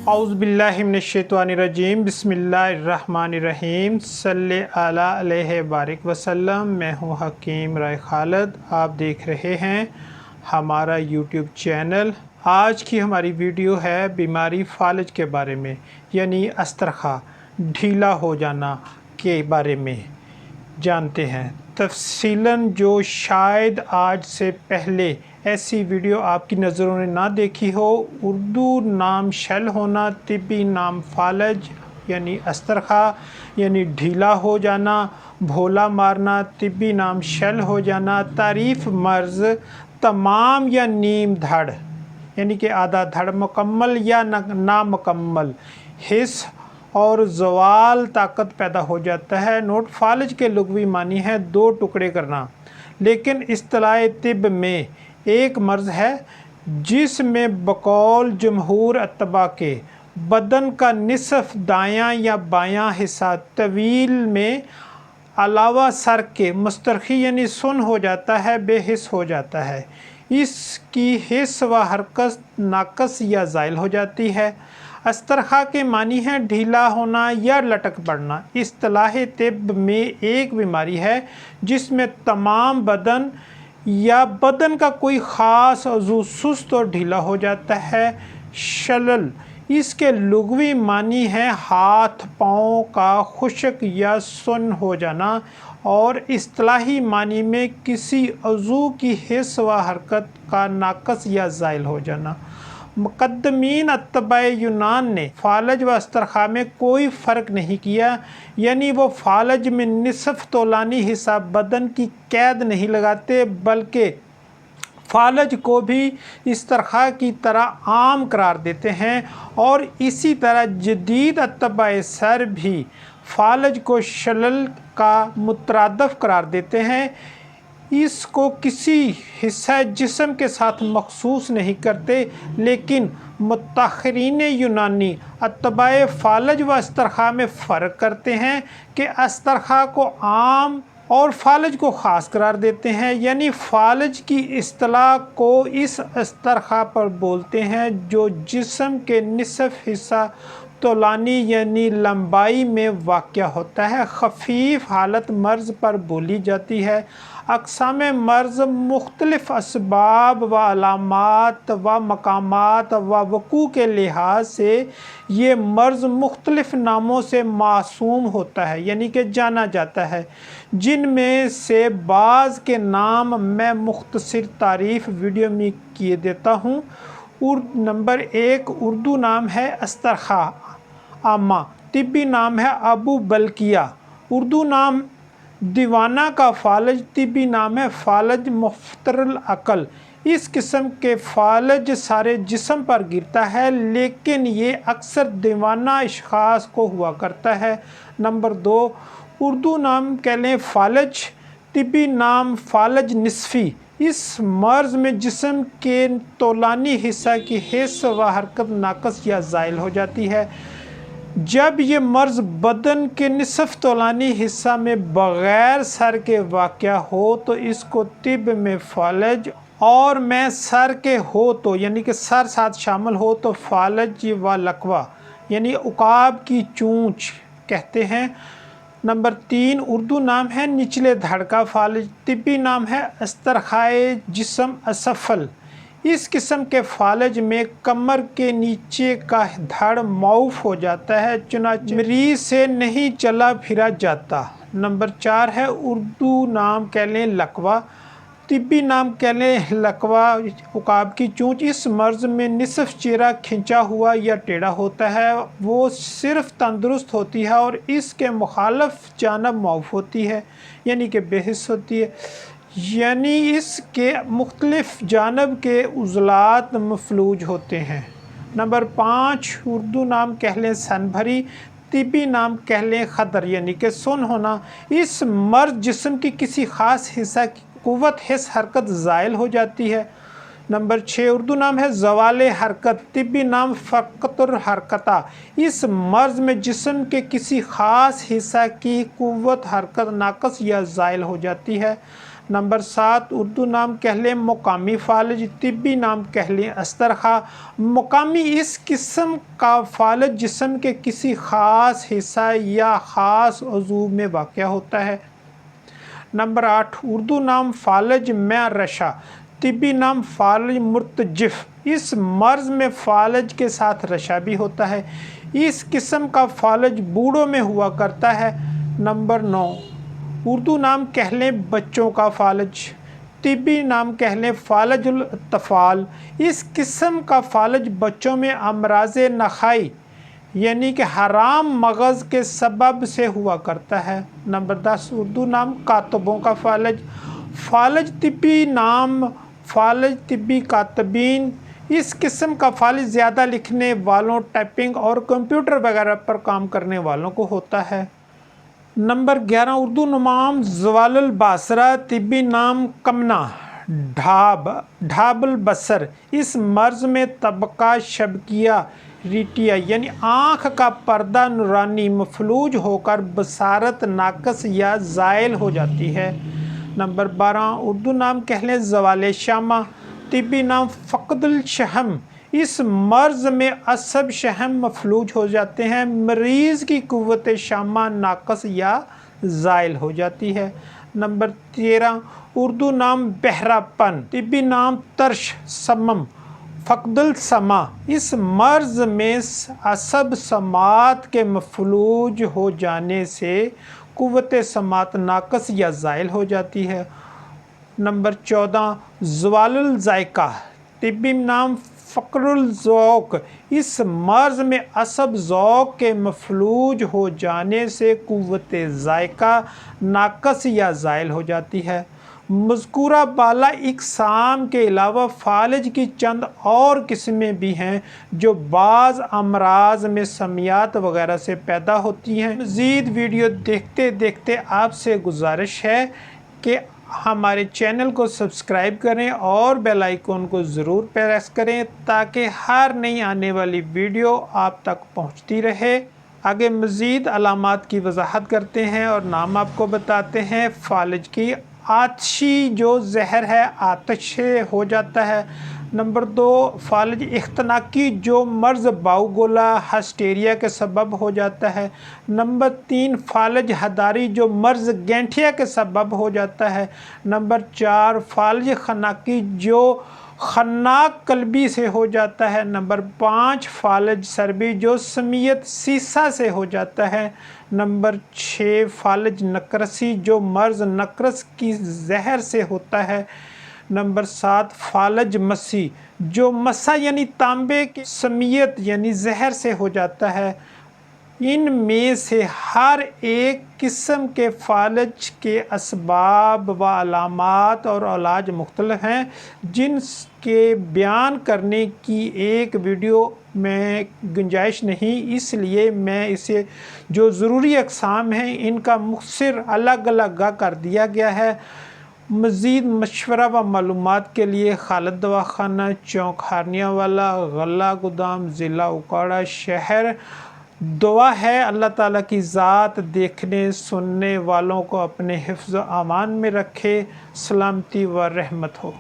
اعوذ باللہ من الشیطان الرجیم بسم اللہ الرحمن الرحیم صلی اللہ علیہ بارک وسلم۔ میں ہوں حکیم رائے خالد، آپ دیکھ رہے ہیں ہمارا یوٹیوب چینل۔ آج کی ہماری ویڈیو ہے بیماری فالج کے بارے میں، یعنی استرخا ڈھیلا ہو جانا کے بارے میں جانتے ہیں تفصیلاً۔ جو شاید آج سے پہلے ایسی ویڈیو آپ کی نظروں نے نہ دیکھی ہو، اردو نام شل ہونا، طبی نام فالج یعنی استرخا یعنی ڈھیلا ہو جانا، بھولا مارنا، طبی نام شل ہو جانا، تعریف مرض تمام یا نیم دھڑ یعنی کہ آدھا دھڑ، مکمل یا نامکمل حص اور زوال طاقت پیدا ہو جاتا ہے۔ نوٹ: فالج کے لغوی معنی ہے دو ٹکڑے کرنا، لیکن اصطلاح طب میں ایک مرض ہے جس میں بقول جمہور اطباء کے بدن کا نصف دایاں یا بایاں حصہ طویل میں علاوہ سر کے مسترخی یعنی سن ہو جاتا ہے، بے حس ہو جاتا ہے، اس کی حس و حرکت ناقص یا زائل ہو جاتی ہے۔ استرخا کے معنی ہے ڈھیلا ہونا یا لٹک پڑنا۔ اصطلاح طب میں ایک بیماری ہے جس میں تمام بدن یا بدن کا کوئی خاص عضو سست اور ڈھیلا ہو جاتا ہے۔ شلل اس کے لغوی معنی ہے ہاتھ پاؤں کا خشک یا سن ہو جانا، اور اصطلاحی معنی میں کسی عضو کی حس و حرکت کا ناقص یا زائل ہو جانا۔ مقدمین اطباء یونان نے فالج و استرخا میں کوئی فرق نہیں کیا، یعنی وہ فالج میں نصف طولانی حصہ بدن کی قید نہیں لگاتے، بلکہ فالج کو بھی استرخا کی طرح عام قرار دیتے ہیں، اور اسی طرح جدید اطباء سر بھی فالج کو شلل کا مترادف قرار دیتے ہیں، اس کو کسی حصہ جسم کے ساتھ مخصوص نہیں کرتے۔ لیکن متاخرین یونانی اطباء فالج و استرخا میں فرق کرتے ہیں کہ استرخا کو عام اور فالج کو خاص قرار دیتے ہیں، یعنی فالج کی اصطلاح کو اس استرخا پر بولتے ہیں جو جسم کے نصف حصہ طولانی یعنی لمبائی میں واقع ہوتا ہے۔ خفیف حالت مرض پر بولی جاتی ہے۔ اقسام مرض مختلف اسباب و علامات و مقامات و وقوع کے لحاظ سے یہ مرض مختلف ناموں سے موسوم ہوتا ہے یعنی کہ جانا جاتا ہے، جن میں سے بعض کے نام میں مختصر تعریف ویڈیو میں کیے دیتا ہوں۔ نمبر 1 اردو نام ہے استرخا عامہ، طبی نام ہے ابو بلکیہ۔ اردو نام دیوانہ کا فالج، طبی نام ہے فالج مفطر العقل۔ اس قسم کے فالج سارے جسم پر گرتا ہے، لیکن یہ اکثر دیوانہ اشخاص کو ہوا کرتا ہے۔ نمبر 2 اردو نام کہہ لیں فالج، طبی نام فالج نصفی۔ اس مرض میں جسم کے طولانی حصہ کی حس و حرکت ناقص یا زائل ہو جاتی ہے۔ جب یہ مرض بدن کے نصف طولانی حصہ میں بغیر سر کے واقع ہو تو اس کو طب میں فالج، اور میں سر کے ہو تو یعنی کہ سر ساتھ شامل ہو تو فالج و لکوہ یعنی عقاب کی چونچ کہتے ہیں۔ نمبر 3 اردو نام ہے نچلے دھڑ کا فالج، طبی نام ہے استرخائے جسم اسفل۔ اس قسم کے فالج میں کمر کے نیچے کا دھڑ معوف ہو جاتا ہے، چنانچہ مریض سے نہیں چلا پھرا جاتا۔ نمبر 4 ہے اردو نام کہہ لیں لکوہ، طبی نام کہہ لیں لکوہ عقاب کی چونچ۔ اس مرض میں نصف چہرہ کھنچا ہوا یا ٹیڑھا ہوتا ہے، وہ صرف تندرست ہوتی ہے اور اس کے مخالف جانب معوف ہوتی ہے یعنی کہ بے حس ہوتی ہے، یعنی اس کے مختلف جانب کے عضلات مفلوج ہوتے ہیں۔ نمبر 5 اردو نام کہہ لیں سن بھری، طبی نام کہہ لیں خدر یعنی کہ سن ہونا۔ اس مرض جسم کی کسی خاص حصہ کی قوت حس حرکت زائل ہو جاتی ہے۔ نمبر 6 اردو نام ہے زوال حرکت، طبی نام فقط الحرکتہ۔ اس مرض میں جسم کے کسی خاص حصہ کی قوت حرکت ناقص یا زائل ہو جاتی ہے۔ نمبر 7 اردو نام کہلیں مقامی فالج، طبی نام کہلیں استرخا۔ مقامی اس قسم کا فالج جسم کے کسی خاص حصہ یا خاص عضو میں واقع ہوتا ہے۔ نمبر 8 اردو نام فالج میں رشا، طبی نام فالج مرتجف۔ اس مرض میں فالج کے ساتھ رشا بھی ہوتا ہے۔ اس قسم کا فالج بوڑھوں میں ہوا کرتا ہے۔ نمبر 9 اردو نام کہلیں بچوں کا فالج، طبی نام کہلیں فالج الاطفال۔ اس قسم کا فالج بچوں میں امراض نخائی یعنی کہ حرام مغز کے سبب سے ہوا کرتا ہے۔ نمبر 10 اردو نام کاتبوں کا فالج، فالج طبی نام فالج طبی کاتبین۔ اس قسم کا فالج زیادہ لکھنے والوں، ٹائپنگ اور کمپیوٹر وغیرہ پر کام کرنے والوں کو ہوتا ہے۔ نمبر 11 اردو نام زوال البصرہ، طبی نام کمنا ڈھاب البصر۔ اس مرض میں طبقہ شبکیہ ریٹیا یعنی آنکھ کا پردہ نورانی مفلوج ہو کر بصارت ناقص یا زائل ہو جاتی ہے۔ نمبر 12 اردو نام کہلیں زوال شامہ، طبی نام فقد الشحم۔ اس مرض میں عصب شحم مفلوج ہو جاتے ہیں، مریض کی قوت شامہ ناقص یا زائل ہو جاتی ہے۔ نمبر 13 اردو نام بہرا پن، طبی نام ترش سمم فقد السمع۔ اس مرض میں عصب سماعت کے مفلوج ہو جانے سے قوت سماعت ناقص یا زائل ہو جاتی ہے۔ نمبر 14 زوال الذائقہ، طبی نام فقر الذوق۔ اس مرض میں عصب ذوق کے مفلوج ہو جانے سے قوت ذائقہ ناقص یا زائل ہو جاتی ہے۔ مذکورہ بالا اقسام کے علاوہ فالج کی چند اور قسمیں بھی ہیں جو بعض امراض میں سمیات وغیرہ سے پیدا ہوتی ہیں۔ مزید ویڈیو دیکھتے دیکھتے آپ سے گزارش ہے کہ ہمارے چینل کو سبسکرائب کریں اور بیل آئیکن کو ضرور پریس کریں تاکہ ہر نئی آنے والی ویڈیو آپ تک پہنچتی رہے۔ آگے مزید علامات کی وضاحت کرتے ہیں اور نام آپ کو بتاتے ہیں فالج کی۔ آتشی جو زہر ہے، آتش سے ہو جاتا ہے۔ نمبر 2 فالج اختناقی جو مرض باؤگولا ہسٹیریا کے سبب ہو جاتا ہے۔ نمبر 3 فالج ہداری جو مرض گینٹھیا کے سبب ہو جاتا ہے۔ نمبر 4 فالج خناقی جو خناق قلبی سے ہو جاتا ہے۔ نمبر 5 فالج سربی جو سمیت سیسا سے ہو جاتا ہے۔ نمبر 6 فالج نقرسی جو مرض نقرس کی زہر سے ہوتا ہے۔ نمبر 7 فالج مسی جو مسا یعنی تانبے کی سمیت یعنی زہر سے ہو جاتا ہے۔ ان میں سے ہر ایک قسم کے فالج کے اسباب و علامات اور علاج مختلف ہیں جن کے بیان کرنے کی ایک ویڈیو میں گنجائش نہیں، اس لیے میں اسے جو ضروری اقسام ہیں ان کا مختصر الگ الگ کر دیا گیا ہے۔ مزید مشورہ و معلومات کے لیے خالد دواخانہ، چوک ہارنیہ والا، غلہ گودام، ضلع اوکاڑہ، شہر۔ دعا ہے اللہ تعالیٰ کی ذات دیکھنے سننے والوں کو اپنے حفظ و امان میں رکھے، سلامتی و رحمت ہو۔